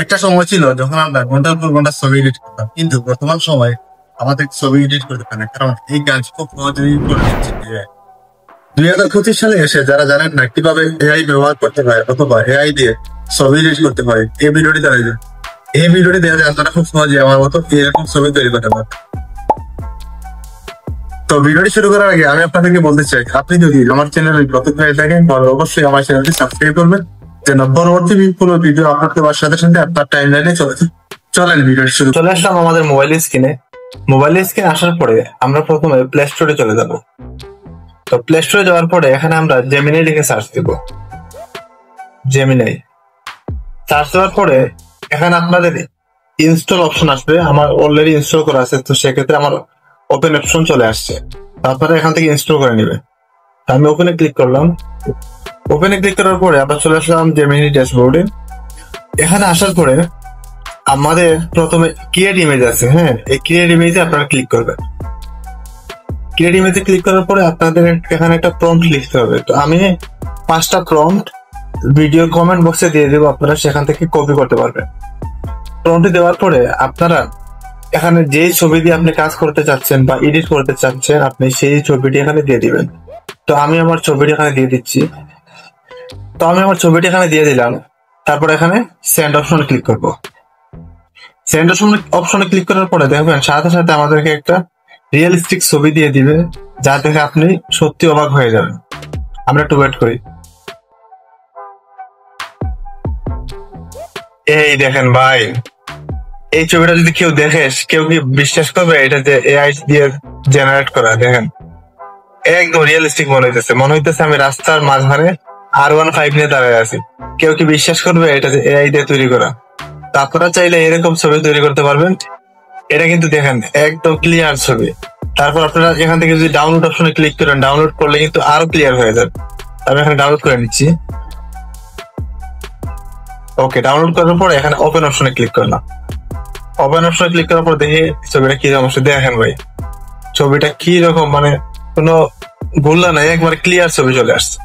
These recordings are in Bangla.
একটা সময় ছিল যখন আমরা ঘন্টার পর ঘন্টা ছবি এডিট করতাম, কিন্তু বর্তমান সময়ে আমাদের ছবি এডিট করতে পারে না, কারণ এই কাজ খুব সহজেই করে দিচ্ছে AI। 2025 সালে এসে যারা জানেন না কিভাবে এআই ব্যবহার করতে হয় অথবা এআই দিয়ে ছবি এডিট করতে হয়, এই ভিডিওটি দেখা যায় আপনারা খুব সহজে আমার মতো এরকম ছবি তৈরি করতে পারেন। তো ভিডিওটি শুরু করার আগে আমি আপনাদেরকে বলতে চাই, আপনি যদি আমার চ্যানেলে নতুন হয়ে থাকেন তাহলে অবশ্যই আমার চ্যানেলটি সাবস্ক্রাইব করবেন, যেন পরবর্তী কোনো ভিডিও আপলোড করার সাথে সাথে আপনার টাইমলাইনে চলেন ভিডিওটি শুরু। চলে আসলাম আমাদের মোবাইল স্ক্রিনে আসার পরে আমরা প্রথমে প্লে স্টোরে চলে যাব। তো প্লে স্টোরে যাওয়ার পরে এখানে আমরা জেমিনাই লিখে সার্চ দেব। জেমিনাই সার্চ দেওয়ার পরে এখানে আপনাদের ইনস্টল অপশন আসবে। আমার অলরেডি ইনস্টল করা আছে, তো সেক্ষেত্রে আমার ওপেন অপশন চলে আসছে। আপনারা এখান থেকে ইনস্টল করে নেবে। আমি ওপেনে ক্লিক করলাম। ওপেনে ক্লিক করার পরে আমরা চলে আসলাম জেমিনি ড্যাশবোর্ডে। এখানে আসার পরে আমাদের প্রথমে ক্রিয়েট ইমেজ আছে। হ্যাঁ, এই ক্রিয়েট ইমেজে আপনারা ক্লিক করবেন। ক্রিয়েট ইমেজে ক্লিক করার পরে আপনাদের এখানে একটা প্রম্পট লিখতে হবে। তো আমি 5টা প্রম্পট ভিডিও কমেন্ট বক্সে দিয়ে দেবো, আপনারা সেখান থেকে কপি করতে পারবেন। প্রম্পট দেওয়ার পরে আপনারা এখানে যে ছবি দিয়ে আপনি কাজ করতে চাচ্ছেন বা এডিট করতে চাচ্ছেন, আপনি সেই ছবিটি এখানে দিয়ে দিবেন। তো আমি আমার ছবিটি এখানে দিয়ে দিচ্ছি। তো আমি আমার ছবিটি এখানে দিয়ে দিলাম। তারপর এখানে সেন্ড অপশনে ক্লিক করব। সেন্ড অপশনে ক্লিক করার পরে দেখবেন সাথে সাথে আমাদেরকে একটা রিয়েলিস্টিক ছবি দিয়ে দিবে, যা দেখে আপনি সত্যি অবাক হয়ে যাবেন। আমরা একটু ওয়েট করি। এই দেখেন ভাই, এই ছবিটা যদি কেউ দেখে, কেউ কি বিশ্বাস করবে এটা যে এআই দিয়ে জেনারেট করা? দেখেন একদম রিয়েলিস্টিক মনে হইতেছে আমি রাস্তার মাঝখানে R15 নিয়ে দাঁড়ায় আছি। কেউ কি বিশ্বাস করবে এটা যে এআই দিয়ে তৈরি করা? তো আপনারা চাইলে এরকম ছবি তৈরি করতে পারবেন। এটা কিন্তু দেখেন একদম ক্লিয়ার ছবি। তারপর আপনারা এখান থেকে যদি ডাউনলোড অপশনে ক্লিক করেন, ডাউনলোড করলে কিন্তু আরো ক্লিয়ার হয়ে যাবে। আমি এখানে ডাউনলোড করে নিচ্ছি। ওকে, ডাউনলোড করার পরে এখানে ওপেন অপশনে ক্লিক করলাম। ওপেন অপশনে ক্লিক করার পর দেখি ছবিটা কি রকম। দেখেন ভাই ছবিটা কি রকম, মানে কোনো ভুললা নাই, একবার ক্লিয়ার ছবি চলে আসছে।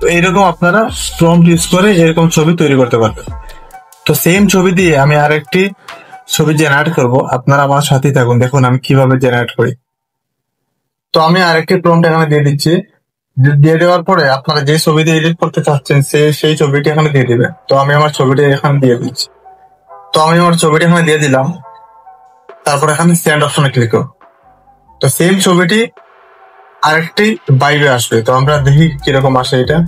তো এইরকম আপনারা প্রম্পট ইউজ করে এরকম ছবি তৈরি করতে পারবেন। তো সেম ছবি দিয়ে আমি আরেকটি ছবি জেনারেট করব। আপনারা আমার সাথেই থাকুন, দেখুন আমি কিভাবে জেনারেট করি। তো আমি আরেকটি প্রম্পট এখানে দিয়ে দিচ্ছি। দিয়ে দেওয়ার পরে আপনারা যে ছবি দিয়ে এডিট করতে চাচ্ছেন সেই ছবিটি এখানে দিয়ে দিবেন। তো আমি আমার ছবিটি এখানে দিয়ে দিচ্ছি। তো আমি আমার ছবিটি এখানে দিয়ে দিলাম। তারপর এখানে সেন্ড অপশনে ক্লিক করব। তো সেম ছবিটি আরেকটি বাইরে আসবে। তো আমরা দেখি কিরকম আসে এটা।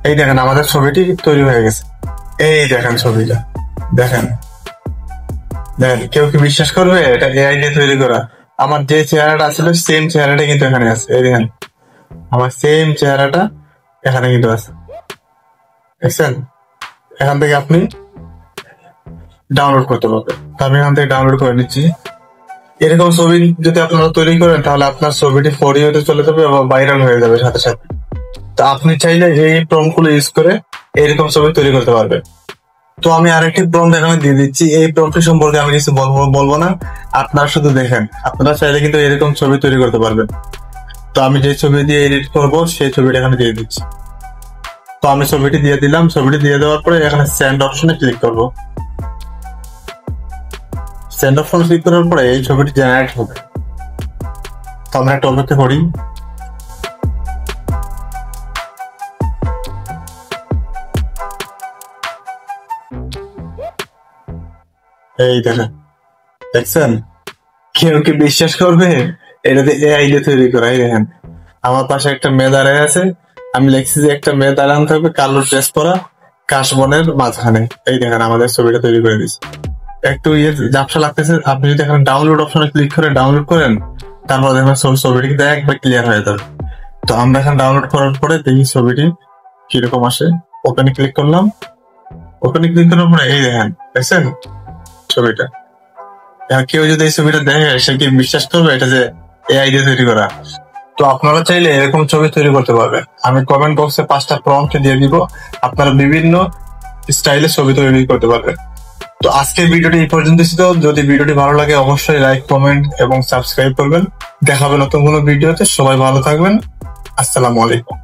এই দেখেন আমাদের ছবিটি তৈরি হয়ে গেছে। এই দেখেন ছবিটা, দেখেন কেউ কি বিশ্বাস করবে এটা এআই দিয়ে তৈরি করা? আমার যে চেহারাটা ছিল সেম চেহারাটা কিন্তু এখানে আছে। এই দেখেন আমার সেম চেহারাটা এখানে কিন্তু আছে, দেখছেন? এখান থেকে আপনি ডাউনলোড করতে পারবেন। আমি এখান থেকে ডাউনলোড করে নিচ্ছি। এরকম ছবি যদি আপনারা তৈরি করেন তাহলে আপনার ছবিটি ফরিওতে চলে যাবে এবং ভাইরাল হয়ে যাবে সাথে সাথে। তো আপনি চাইলে এই প্রম্পটগুলো ইউজ করে এরকম ছবি তৈরি করতে পারবেন। তো আমি আরেকটি প্রম্পট এখানে দিয়ে দিচ্ছি। এই প্রম্পট সম্পর্কে আমি কিছু বলবো না, আপনারা শুধু দেখেন। আপনারা চাইলে কিন্তু এরকম ছবি তৈরি করতে পারবেন। তো আমি যে ছবি দিয়ে এডিট করবো সেই ছবিটা এখানে দিয়ে দিচ্ছি। তো আমি ছবিটি দিয়ে দিলাম। ছবিটি দিয়ে দেওয়ার পরে এখানে সেন্ড অপশনে ক্লিক করবো। সেন্ড অপশনে ক্লিক করার পরে এই ছবিটি জেনারেট হবে। তো আমরা একটা অপেক্ষা করি। এই দেখছেন? কেউ কি বিশ্বাস করবে এটাতে এআই দিয়ে তৈরি করা? এই দেখেন আমার পাশে একটা মেয়ে দাঁড়ায় আছে। আমি লিখছি যে একটা মেয়ে দাঁড়ানো থাকবে কালো ড্রেস পরা কাশবনের মাঝখানে। এই দেখেন আমাদের ছবিটা তৈরি করে দিচ্ছে। একটু ঝাপসা লাগতেছে। আপনি যদি এখানে ডাউনলোড অপশনে ক্লিক করে ডাউনলোড করেন, তারপর দেখবেন ছবিটি কিন্তু একবার ক্লিয়ার হয়ে যাবে। তো আমরা এখানে ডাউনলোড করার পরে দেখি ছবিটি কিরকম আসে। ওপেনে ক্লিক করলাম। ওপেনে ক্লিক করার পরে এই দেখেন ছবিটা। কেউ যদি এই ছবিটা দেখে, সে কি বিশ্বাস করবে এটা যে এআই দিয়ে তৈরি করা? তো আপনারা চাইলে এরকম ছবি তৈরি করতে পারবেন। আমি কমেন্ট বক্সে 5টা প্রম্পট দিয়ে দিব, আপনারা বিভিন্ন স্টাইলে ছবি তৈরি করতে পারবেন। তো আজকের ভিডিওটি এই পর্যন্ত ছিল। যদি ভিডিওটি ভালো লাগে অবশ্যই লাইক, কমেন্ট এবং সাবস্ক্রাইব করবেন। দেখা হবে নতুন কোনো ভিডিওতে। সবাই ভালো থাকবেন। আসসালামু আলাইকুম।